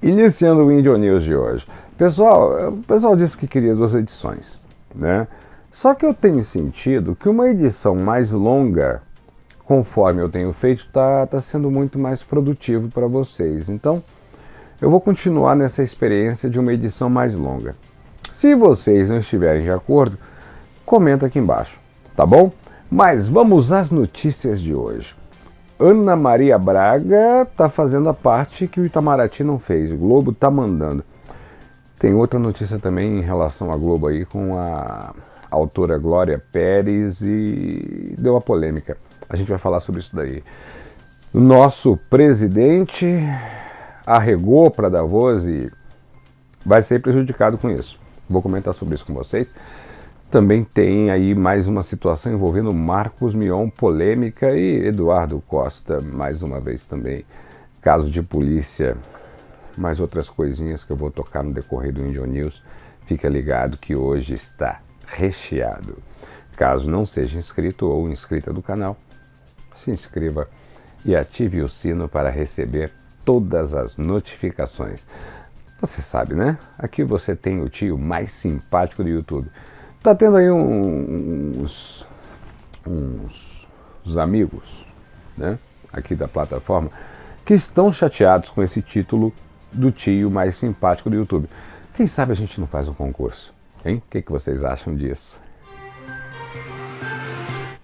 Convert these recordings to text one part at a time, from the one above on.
Iniciando o Índio News de hoje. Pessoal, o pessoal disse que queria 2 edições, né? Só que eu tenho sentido que uma edição mais longa, conforme eu tenho feito, tá sendo muito mais produtivo para vocês. Então, eu vou continuar nessa experiência de uma edição mais longa. Se vocês não estiverem de acordo, comenta aqui embaixo, tá bom? Mas vamos às notícias de hoje. Ana Maria Braga está fazendo a parte que o Itamaraty não fez. O Globo está mandando. Tem outra notícia também em relação à Globo aí com a autora Glória Pérez e deu uma polêmica. A gente vai falar sobre isso daí. O nosso presidente arregou para Davos e vai ser prejudicado com isso. Vou comentar sobre isso com vocês. Também tem aí mais uma situação envolvendo Marcos Mion, polêmica, e Eduardo Costa, mais uma vez também, caso de polícia, mais outras coisinhas que eu vou tocar no decorrer do Índio News. Fica ligado que hoje está recheado. Caso não seja inscrito ou inscrita do canal, se inscreva e ative o sino para receber todas as notificações. Você sabe, né? Aqui você tem o tio mais simpático do YouTube. Tá tendo aí uns amigos, né, aqui da plataforma, que estão chateados com esse título do tio mais simpático do YouTube. Quem sabe a gente não faz um concurso, hein? O que vocês acham disso?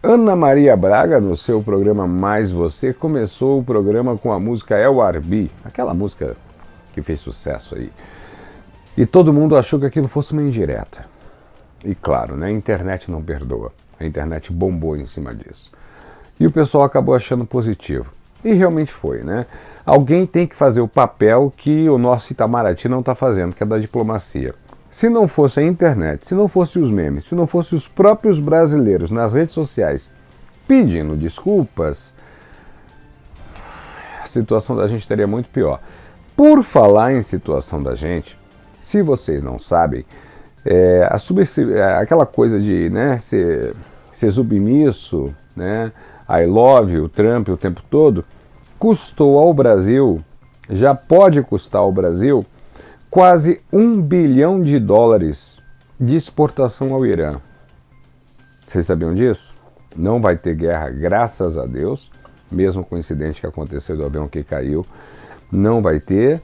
Ana Maria Braga, no seu programa Mais Você, começou o programa com a música El Arbi, aquela música que fez sucesso aí. E todo mundo achou que aquilo fosse uma indireta. E claro, né, a internet não perdoa. A internet bombou em cima disso. E o pessoal acabou achando positivo. E realmente foi, né? Alguém tem que fazer o papel que o nosso Itamaraty não está fazendo, que é da diplomacia. Se não fosse a internet, se não fosse os memes, se não fosse os próprios brasileiros nas redes sociais pedindo desculpas, a situação da gente estaria muito pior. Por falar em situação da gente, se vocês não sabem, aquela coisa de, né, ser submisso, né, I love you, Trump o tempo todo, custou ao Brasil, já pode custar ao Brasil, quase $1 bilhão de exportação ao Irã. Vocês sabiam disso? Não vai ter guerra, graças a Deus, mesmo com o incidente que aconteceu do avião que caiu, não vai ter.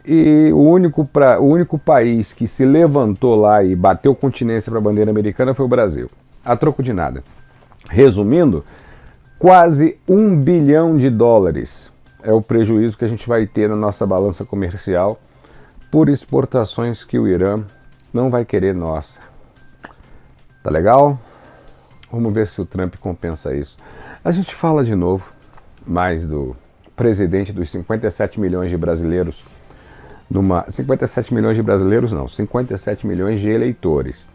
E o único país que se levantou lá e bateu continência para a bandeira americana foi o Brasil. A troco de nada. Resumindo, quase $1 bilhão é o prejuízo que a gente vai ter na nossa balança comercial por exportações que o Irã não vai querer nossa. Tá legal? Vamos ver se o Trump compensa isso. A gente fala de novo mais do presidente dos 57 milhões de brasileiros. 57 milhões de brasileiros não, 57 milhões de eleitores,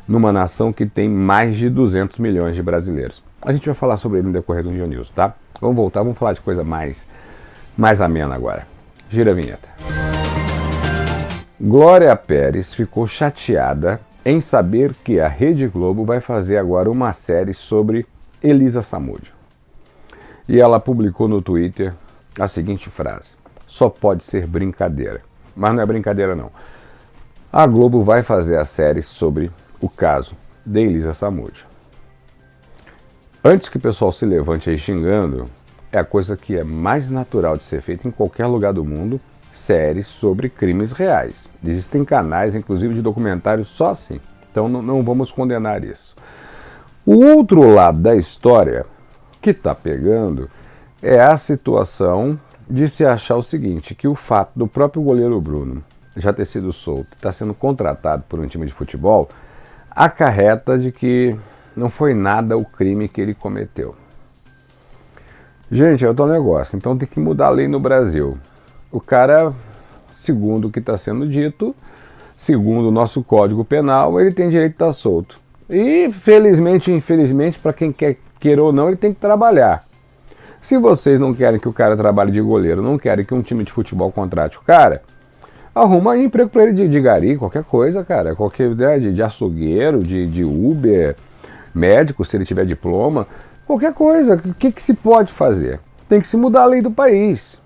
numa nação que tem mais de 200 milhões de brasileiros. A gente vai falar sobre ele no decorrer do Índio News, tá? Vamos voltar, vamos falar de coisa mais amena agora. Gira a vinheta. Glória Pérez ficou chateada em saber que a Rede Globo vai fazer agora uma série sobre Elisa Samúdio. E ela publicou no Twitter a seguinte frase: só pode ser brincadeira. Mas não é brincadeira não. A Globo vai fazer a série sobre o caso de Elisa Samúdio. Antes que o pessoal se levante aí xingando, é a coisa que é mais natural de ser feita em qualquer lugar do mundo, séries sobre crimes reais. Existem canais, inclusive, de documentários só assim. Então não vamos condenar isso. O outro lado da história que está pegando é a situação de se achar o seguinte, que o fato do próprio goleiro Bruno já ter sido solto, está sendo contratado por um time de futebol, acarreta de que não foi nada o crime que ele cometeu. Gente, é outro negócio, então tem que mudar a lei no Brasil. O cara, segundo o que está sendo dito, segundo o nosso Código Penal, ele tem direito de estar solto. E, felizmente, infelizmente, para quem queira ou não, ele tem que trabalhar. Se vocês não querem que o cara trabalhe de goleiro, não querem que um time de futebol contrate o cara, arruma aí emprego para ele de gari, qualquer coisa, cara. Qualquer ideia de açougueiro, de Uber, médico, se ele tiver diploma, qualquer coisa. O que se pode fazer? Tem que se mudar a lei do país.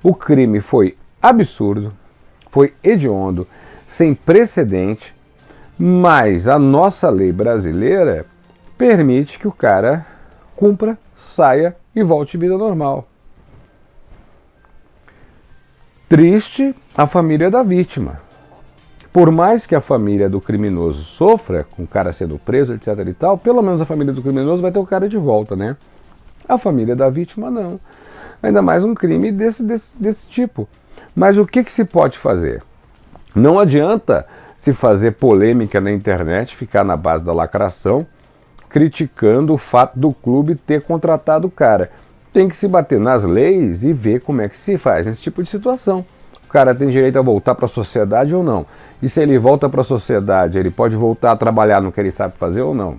O crime foi absurdo, foi hediondo, sem precedente, mas a nossa lei brasileira permite que o cara cumpra, saia e volte à vida normal. Triste a família da vítima. Por mais que a família do criminoso sofra, com o cara sendo preso, etc e tal, pelo menos a família do criminoso vai ter o cara de volta, né? A família da vítima não. Ainda mais um crime desse tipo. Mas o que se pode fazer? Não adianta se fazer polêmica na internet, ficar na base da lacração, criticando o fato do clube ter contratado o cara. Tem que se bater nas leis e ver como é que se faz nesse tipo de situação. O cara tem direito a voltar para a sociedade ou não? E se ele volta para a sociedade, ele pode voltar a trabalhar no que ele sabe fazer ou não?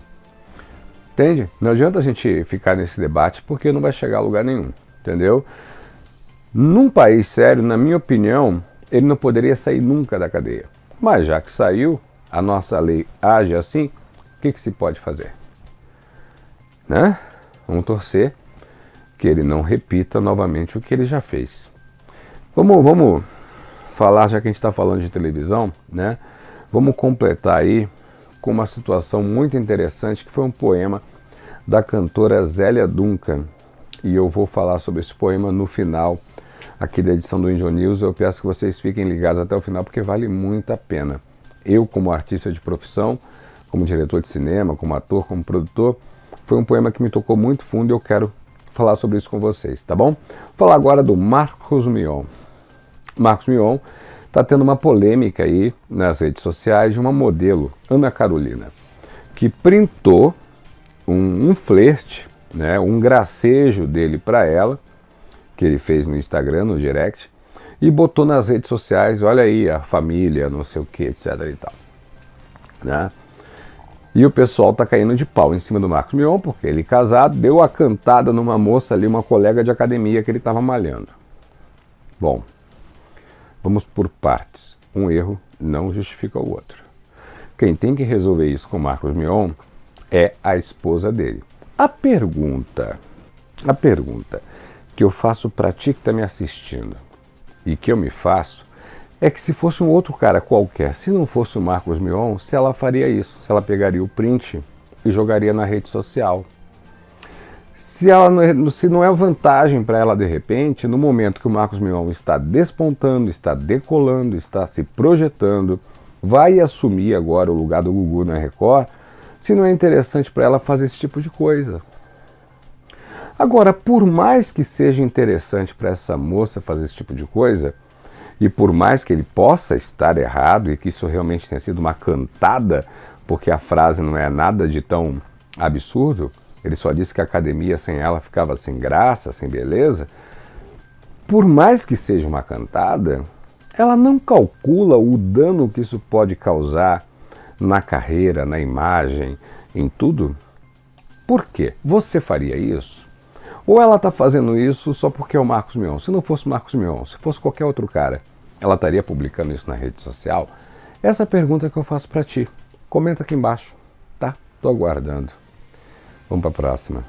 Entende? Não adianta a gente ficar nesse debate porque não vai chegar a lugar nenhum, entendeu? Num país sério, na minha opinião, ele não poderia sair nunca da cadeia. Mas já que saiu, a nossa lei age assim, o que se pode fazer? Né? Vamos torcer que ele não repita novamente o que ele já fez. Vamos falar, já que a gente está falando de televisão, né? Vamos completar aí com uma situação muito interessante, que foi um poema da cantora Zélia Duncan. E eu vou falar sobre esse poema no final aqui da edição do Índio News. Eu peço que vocês fiquem ligados até o final, porque vale muito a pena. Eu, como artista de profissão, como diretor de cinema, como ator, como produtor, foi um poema que me tocou muito fundo e eu quero falar sobre isso com vocês, tá bom? Vou falar agora do Marcos Mion. Marcos Mion está tendo uma polêmica aí nas redes sociais de uma modelo, Ana Carolina, que printou um flerte, né, um gracejo dele para ela, que ele fez no Instagram, no direct, e botou nas redes sociais, olha aí, a família, não sei o que, etc e tal. Né? E o pessoal tá caindo de pau em cima do Marcos Mion, porque ele casado, deu a cantada numa moça ali, uma colega de academia que ele estava malhando. Bom, vamos por partes. Um erro não justifica o outro. Quem tem que resolver isso com o Marcos Mion é a esposa dele. A pergunta que eu faço para ti que está me assistindo e que eu me faço é que se fosse um outro cara qualquer, se não fosse o Marcos Mion, se ela faria isso, se ela pegaria o print e jogaria na rede social. Se não é vantagem para ela de repente, no momento que o Marcos Mion está despontando, está decolando, está se projetando, vai assumir agora o lugar do Gugu na Record, se não é interessante para ela fazer esse tipo de coisa. Agora, por mais que seja interessante para essa moça fazer esse tipo de coisa, e por mais que ele possa estar errado e que isso realmente tenha sido uma cantada, porque a frase não é nada de tão absurdo, ele só disse que a academia sem ela ficava sem graça, sem beleza, por mais que seja uma cantada, ela não calcula o dano que isso pode causar na carreira, na imagem, em tudo. Por quê? Você faria isso? Ou ela está fazendo isso só porque é o Marcos Mion? Se não fosse o Marcos Mion, se fosse qualquer outro cara, ela estaria publicando isso na rede social? Essa é a pergunta que eu faço para ti. Comenta aqui embaixo, tá? Tô aguardando. Vamos para a próxima.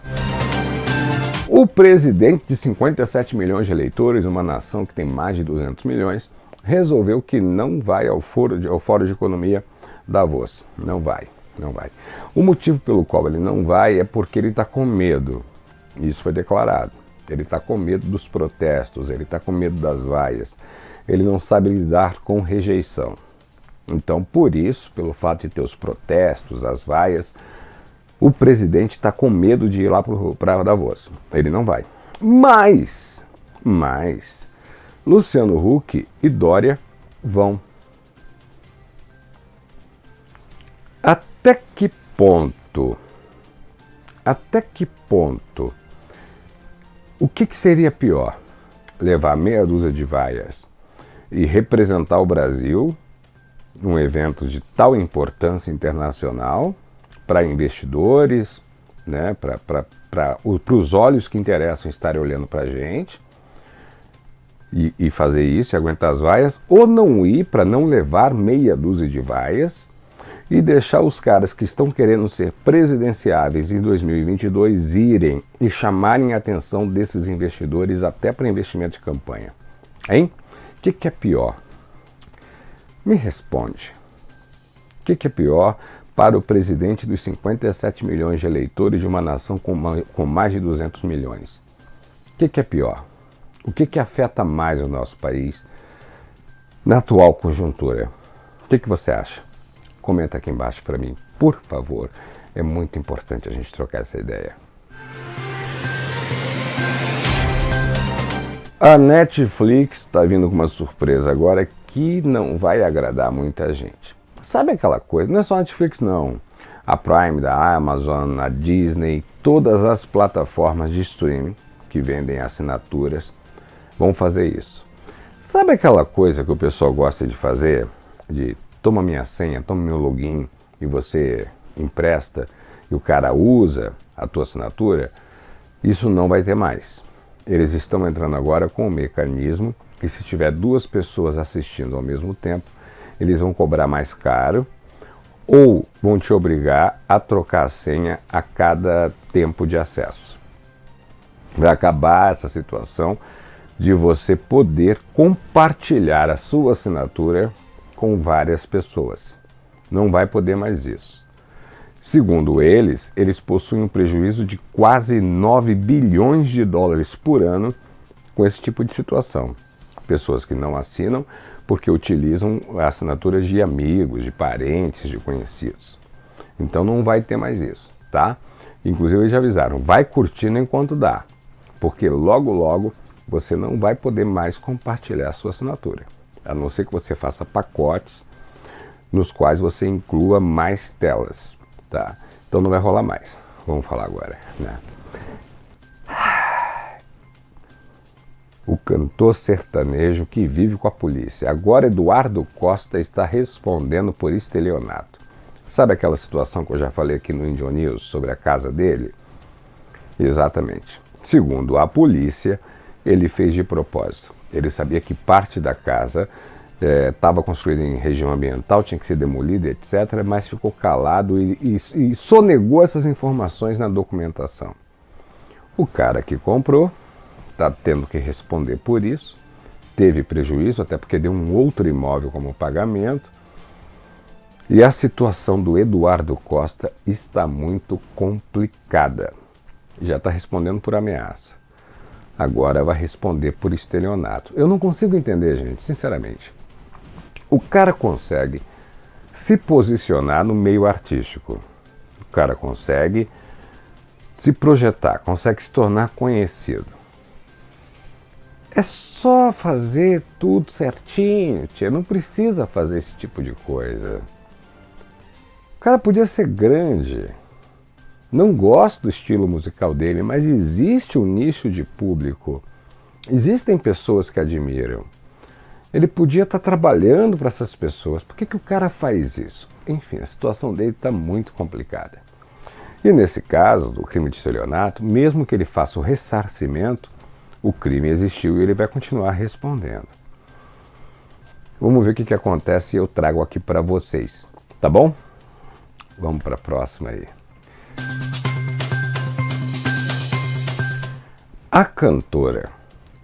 O presidente de 57 milhões de eleitores, uma nação que tem mais de 200 milhões, resolveu que não vai ao Fórum de Economia Davos. Não vai. O motivo pelo qual ele não vai é porque ele está com medo. Isso foi declarado. Ele está com medo dos protestos, ele está com medo das vaias. Ele não sabe lidar com rejeição. Então, por isso, pelo fato de ter os protestos, as vaias, o presidente está com medo de ir lá para Davos. Ele não vai. Mas, Luciano Huck e Dória vão. Até que ponto? O que seria pior? Levar meia dúzia de vaias e representar o Brasil num evento de tal importância internacional para investidores, né, para os olhos que interessam estarem olhando para a gente e fazer isso e aguentar as vaias, ou não ir para não levar meia dúzia de vaias e deixar os caras que estão querendo ser presidenciáveis em 2022 irem e chamarem a atenção desses investidores até para investimento de campanha. Hein? O que é pior? Me responde. O que é pior para o presidente dos 57 milhões de eleitores de uma nação com mais de 200 milhões? O que é pior? O que afeta mais o nosso país na atual conjuntura? O que você acha? Comenta aqui embaixo para mim, por favor. É muito importante a gente trocar essa ideia. A Netflix está vindo com uma surpresa agora que não vai agradar muita gente. Sabe aquela coisa? Não é só a Netflix não. A Prime da Amazon, a Disney, todas as plataformas de streaming que vendem assinaturas vão fazer isso. Sabe aquela coisa que o pessoal gosta de fazer? De toma minha senha, toma meu login e você empresta e o cara usa a tua assinatura? Isso não vai ter mais. Eles estão entrando agora com um mecanismo que se tiver duas pessoas assistindo ao mesmo tempo, eles vão cobrar mais caro ou vão te obrigar a trocar a senha a cada tempo de acesso. Vai acabar essa situação de você poder compartilhar a sua assinatura com várias pessoas. Não vai poder mais isso. Segundo eles possuem um prejuízo de quase 9 bilhões de dólares por ano com esse tipo de situação. Pessoas que não assinam porque utilizam assinaturas de amigos, de parentes, de conhecidos. Então não vai ter mais isso, tá? Inclusive eles já avisaram, vai curtindo enquanto dá, porque logo logo você não vai poder mais compartilhar a sua assinatura, a não ser que você faça pacotes nos quais você inclua mais telas, tá? Então não vai rolar mais. Vamos falar agora, né? O cantor sertanejo que vive com a polícia. Agora Eduardo Costa está respondendo por estelionato. Sabe aquela situação que eu já falei aqui no Indian News sobre a casa dele? Exatamente. Segundo a polícia, ele fez de propósito. Ele sabia que parte da casa estava construída em região ambiental, tinha que ser demolida, etc., mas ficou calado e sonegou essas informações na documentação. O cara que comprou está tendo que responder por isso, teve prejuízo, até porque deu um outro imóvel como pagamento, e a situação do Eduardo Costa está muito complicada. Já está respondendo por ameaça. Agora vai responder por estelionato. Eu não consigo entender, gente, sinceramente. O cara consegue se posicionar no meio artístico. O cara consegue se projetar, consegue se tornar conhecido. É só fazer tudo certinho, tia. Não precisa fazer esse tipo de coisa. O cara podia ser grande. Não gosto do estilo musical dele, mas existe um nicho de público. Existem pessoas que admiram. Ele podia estar trabalhando para essas pessoas. Por que o cara faz isso? Enfim, a situação dele está muito complicada. E nesse caso do crime de estelionato, mesmo que ele faça o ressarcimento, o crime existiu e ele vai continuar respondendo. Vamos ver o que acontece e eu trago aqui para vocês, tá bom? Vamos para a próxima aí. A cantora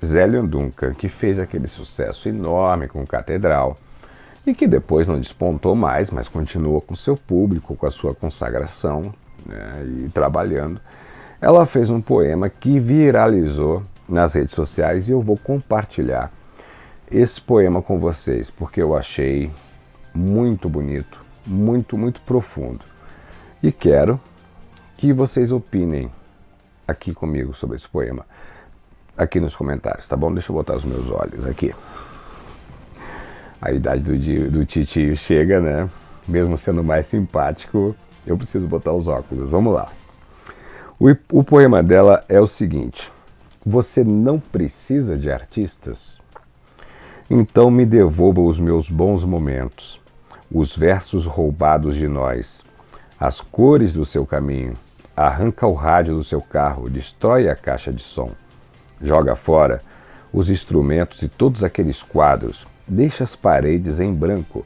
Zélia Duncan, que fez aquele sucesso enorme com Catedral e que depois não despontou mais, mas continuou com seu público, com a sua consagração, né, e trabalhando, ela fez um poema que viralizou nas redes sociais e eu vou compartilhar esse poema com vocês, porque eu achei muito bonito, muito, muito profundo. E quero que vocês opinem aqui comigo sobre esse poema, aqui nos comentários, tá bom? Deixa eu botar os meus olhos aqui. A idade do titio chega, né? Mesmo sendo mais simpático, eu preciso botar os óculos. Vamos lá. O poema dela é o seguinte: você não precisa de artistas? Então me devolva os meus bons momentos, os versos roubados de nós, as cores do seu caminho. Arranca o rádio do seu carro, destrói a caixa de som. Joga fora os instrumentos e todos aqueles quadros. Deixa as paredes em branco,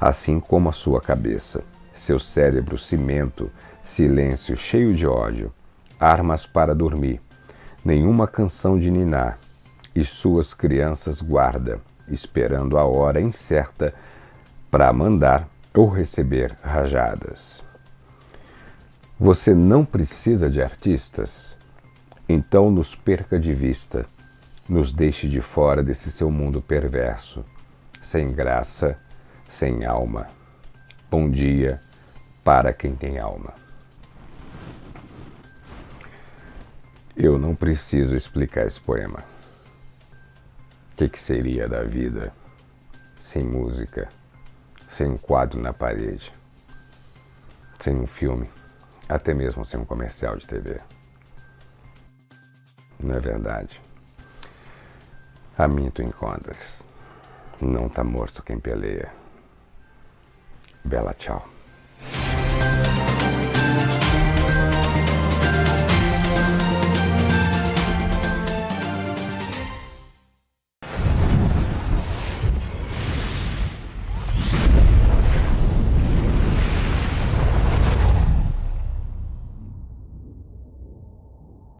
assim como a sua cabeça. Seu cérebro, cimento, silêncio cheio de ódio. Armas para dormir. Nenhuma canção de ninar. E suas crianças guarda. esperando a hora incerta para mandar ou receber rajadas. Você não precisa de artistas? Então nos perca de vista, nos deixe de fora desse seu mundo perverso, sem graça, sem alma. Bom dia para quem tem alma. Eu não preciso explicar esse poema. O que seria da vida sem música, sem um quadro na parede, sem um filme, até mesmo sem um comercial de TV? Não é verdade? A mim tu encontras. Não tá morto quem peleia. Bela tchau.